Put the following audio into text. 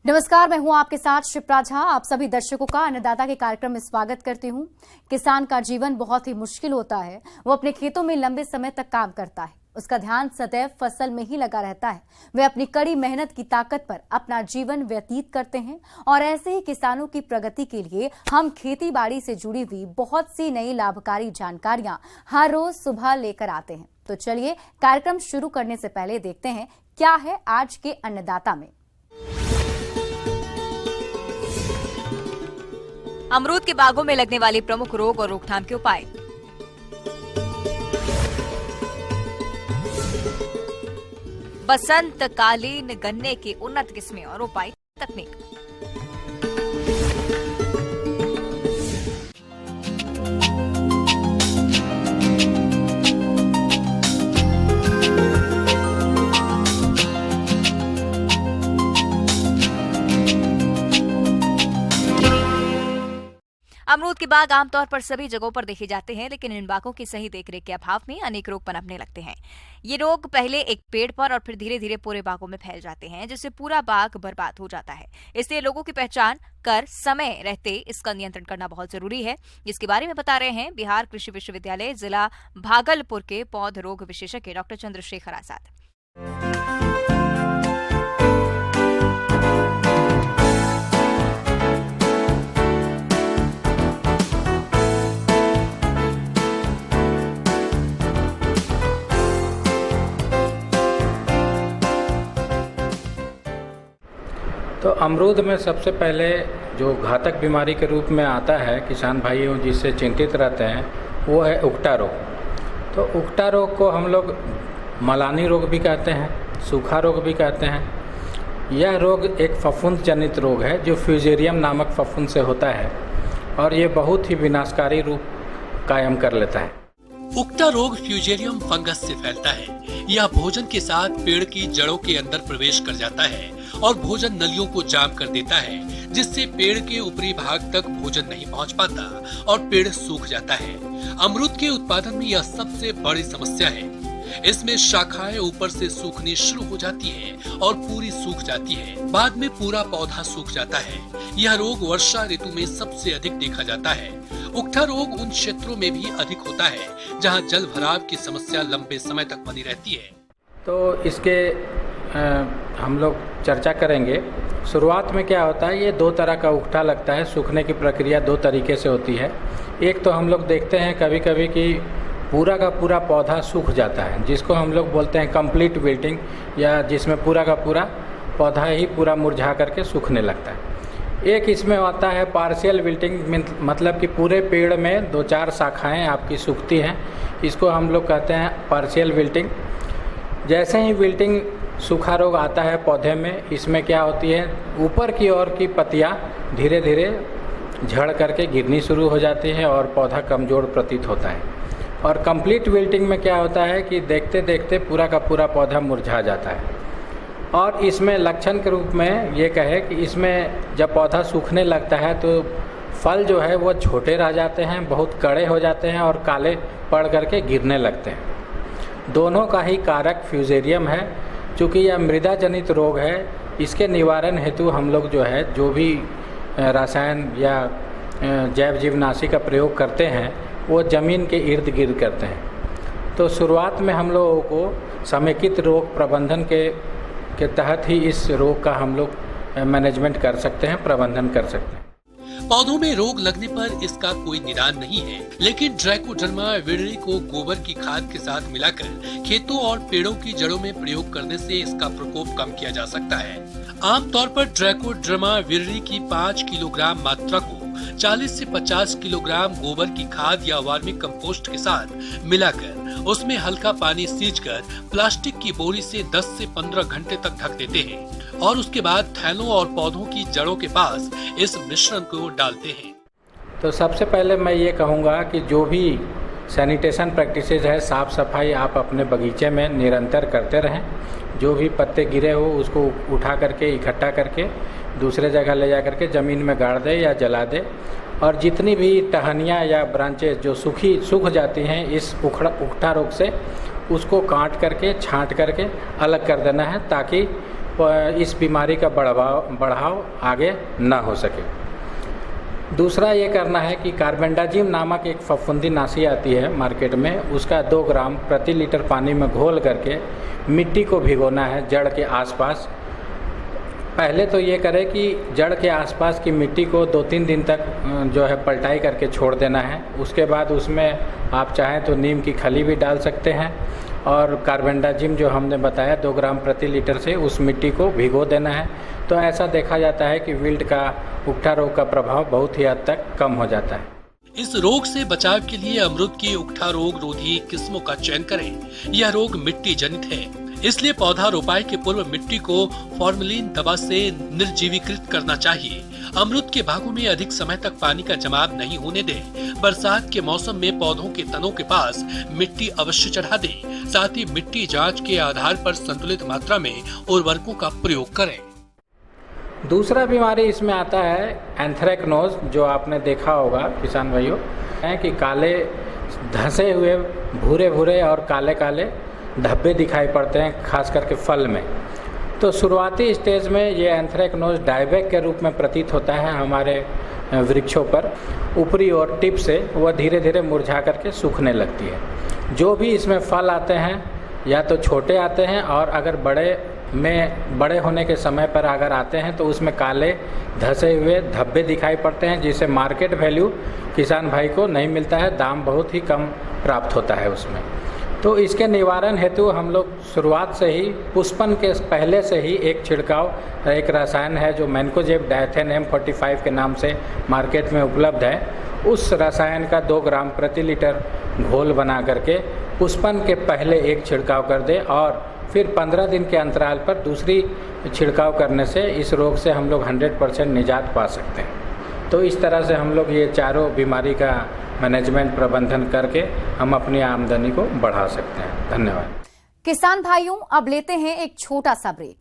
नमस्कार, मैं हूं आपके साथ शिप्रा झा। आप सभी दर्शकों का अन्नदाता के कार्यक्रम में स्वागत करती हूं। किसान का जीवन बहुत ही मुश्किल होता है। वो अपने खेतों में लंबे समय तक काम करता है, उसका ध्यान सदैव फसल में ही लगा रहता है। वे अपनी कड़ी मेहनत की ताकत पर अपना जीवन व्यतीत करते हैं और ऐसे ही किसानों की प्रगति के लिए हम खेती बाड़ी से जुड़ी हुई बहुत सी नई लाभकारी जानकारियां हर रोज सुबह लेकर आते हैं। तो चलिए कार्यक्रम शुरू करने से पहले देखते हैं क्या है आज के अन्नदाता में। अमरूद के बागों में लगने वाले प्रमुख रोग और रोकथाम के उपाय। बसंत कालीन गन्ने की उन्नत किस्में और उपाय तकनीक। अमरूद के बाग आमतौर पर सभी जगहों पर देखे जाते हैं, लेकिन इन बागों की सही देखरेख के अभाव में अनेक रोग पनपने लगते हैं। ये रोग पहले एक पेड़ पर और फिर धीरे धीरे पूरे बागों में फैल जाते हैं, जिससे पूरा बाग बर्बाद हो जाता है। इसलिए लोगों की पहचान कर समय रहते इसका नियंत्रण करना बहुत जरूरी है। इसके बारे में बता रहे हैं बिहार कृषि विश्वविद्यालय जिला भागलपुर के पौध रोग विशेषज्ञ डॉक्टर चंद्रशेखर आजाद। तो अमरूद में सबसे पहले जो घातक बीमारी के रूप में आता है किसान भाइयों जिससे चिंतित रहते हैं वो है उकटा रोग। तो उकटा रोग को हम लोग मलानी रोग भी कहते हैं, सूखा रोग भी कहते हैं। यह रोग एक फफूंद जनित रोग है जो फ्यूजेरियम नामक फफूंद से होता है और ये बहुत ही विनाशकारी रूप कायम कर लेता है। उकटा रोग फ्यूजेरियम फंगस से फैलता है। यह भोजन के साथ पेड़ की जड़ों के अंदर प्रवेश कर जाता है और भोजन नलियों को जाम कर देता है, जिससे पेड़ के ऊपरी भाग तक भोजन नहीं पहुंच पाता और पेड़ सूख जाता है। अमरूद के उत्पादन में यह सबसे बड़ी समस्या है। इसमें शाखाएं ऊपर से सूखनी शुरू हो जाती है और पूरी सूख जाती है। बाद में पूरा पौधा सूख जाता है। यह रोग वर्षा ऋतु में सबसे अधिक देखा जाता है। उकटा रोग उन क्षेत्रों में भी अधिक होता है जहां जल भराव की समस्या लंबे समय तक बनी रहती है। तो इसके हम लोग चर्चा करेंगे। शुरुआत में क्या होता है, ये दो तरह का उकटा लगता है। सूखने की प्रक्रिया दो तरीके से होती है। एक तो हम लोग देखते हैं कभी कभी कि पूरा का पूरा पौधा सूख जाता है, जिसको हम लोग बोलते हैं कंप्लीट विल्टिंग, या जिसमें पूरा का पूरा पौधा ही पूरा मुरझा करके सूखने लगता है। एक इसमें आता है पार्शियल विल्टिंग, मतलब कि पूरे पेड़ में दो चार शाखाएं आपकी सूखती हैं। इसको हम लोग कहते हैं पार्शियल विल्टिंग। जैसे ही विल्टिंग सूखा रोग आता है पौधे में, इसमें क्या होती है, ऊपर की ओर की पत्तियां धीरे धीरे झड़ करके गिरनी शुरू हो जाती है और पौधा कमज़ोर प्रतीत होता है। और कंप्लीट विल्टिंग में क्या होता है कि देखते देखते पूरा का पूरा पौधा मुरझा जाता है। और इसमें लक्षण के रूप में ये कहे कि इसमें जब पौधा सूखने लगता है तो फल जो है वो छोटे रह जाते हैं, बहुत कड़े हो जाते हैं और काले पड़ करके गिरने लगते हैं। दोनों का ही कारक फ्यूजेरियम है। चूँकि यह मृदा जनित रोग है, इसके निवारण हेतु हम लोग जो है जो भी रसायन या जैव जीवनाशी का प्रयोग करते हैं वो ज़मीन के इर्द गिर्द करते हैं। तो शुरुआत में हम लोगों को समेकित रोग प्रबंधन के तहत ही इस रोग का हम लोग मैनेजमेंट कर सकते हैं, प्रबंधन कर सकते हैं। पौधों में रोग लगने पर इसका कोई निदान नहीं है, लेकिन ट्राइकोडर्मा विरिडी को गोबर की खाद के साथ मिलाकर खेतों और पेड़ों की जड़ों में प्रयोग करने से इसका प्रकोप कम किया जा सकता है। आमतौर पर ट्राइकोडर्मा विरिडी की 5 किलोग्राम मात्रा को 40 से 50 किलोग्राम गोबर की खाद या वर्मी कंपोस्ट के साथ मिलाकर उसमें हल्का पानी सींचकर प्लास्टिक की बोरी से 10 से 15 घंटे तक ढक देते हैं और उसके बाद थैलों और पौधों की जड़ों के पास इस मिश्रण को डालते हैं। तो सबसे पहले मैं ये कहूँगा कि जो भी सैनिटेशन प्रैक्टिसेज है, साफ़ सफाई आप अपने बगीचे में निरंतर करते रहें। जो भी पत्ते गिरे हो उसको उठा करके इकट्ठा करके दूसरे जगह ले जा करके ज़मीन में गाड़ दे या जला दे। और जितनी भी टहनियाँ या ब्रांचेस जो सूख जाती हैं इस उकठा रोग से, उसको काट करके छांट करके अलग कर देना है, ताकि इस बीमारी का बढ़ाव आगे न हो सके। दूसरा ये करना है कि कार्बेंडाजिम नामक एक फफूंदी आती है मार्केट में, उसका 2 ग्राम प्रति लीटर पानी में घोल करके मिट्टी को भिगोना है जड़ के आसपास। पहले तो ये करें कि जड़ के आसपास की मिट्टी को 2-3 दिन तक जो है पलटाई करके छोड़ देना है। उसके बाद उसमें आप चाहें तो नीम की खली भी डाल सकते हैं और कार्बेंडाजिम जो हमने बताया 2 ग्राम प्रति लीटर से उस मिट्टी को भिगो देना है। तो ऐसा देखा जाता है कि विल्ट का उकठा रोग का प्रभाव बहुत ही हद तक कम हो जाता है। इस रोग से बचाव के लिए अमरूद की उकठा रोग रोधी किस्मों का चयन करें। यह रोग मिट्टी जनित है, इसलिए पौधा रोपाई के पूर्व मिट्टी को फॉर्मेलिन दवा से निर्जीवीकृत करना चाहिए। अमरूद के बागों में अधिक समय तक पानी का जमाव नहीं होने दें। बरसात के मौसम में पौधों के तनों के पास मिट्टी अवश्य चढ़ा दें। साथ ही मिट्टी जांच के आधार पर संतुलित मात्रा में उर्वरकों का प्रयोग करें। दूसरा बीमारी इसमें आता है एंथ्रेक्नोज, जो आपने देखा होगा किसान भाइयों, है कि काले धंसे हुए भूरे भूरे और काले काले धब्बे दिखाई पड़ते हैं, खास करके फल में। तो शुरुआती स्टेज में ये एंथ्रेक्नोज डायबैक के रूप में प्रतीत होता है हमारे वृक्षों पर। ऊपरी और टिप से वह धीरे धीरे मुरझा करके सूखने लगती है। जो भी इसमें फल आते हैं या तो छोटे आते हैं, और अगर बड़े होने के समय पर अगर आते हैं तो उसमें काले धसे हुए धब्बे दिखाई पड़ते हैं, जिसे मार्केट वैल्यू किसान भाई को नहीं मिलता है, दाम बहुत ही कम प्राप्त होता है उसमें। तो इसके निवारण हेतु हम लोग शुरुआत से ही पुष्पन के पहले से ही एक छिड़काव, एक रसायन है जो मैनकोजेब डायथेन M45 के नाम से मार्केट में उपलब्ध है, उस रसायन का 2 ग्राम प्रति लीटर घोल बना करके पुष्पन के पहले एक छिड़काव कर दे और फिर 15 दिन के अंतराल पर दूसरी छिड़काव करने से इस रोग से हम लोग 100% निजात पा सकते हैं। तो इस तरह से हम लोग ये चारों बीमारी का मैनेजमेंट प्रबंधन करके हम अपनी आमदनी को बढ़ा सकते हैं। धन्यवाद। किसान भाइयों, अब लेते हैं एक छोटा सा ब्रेक।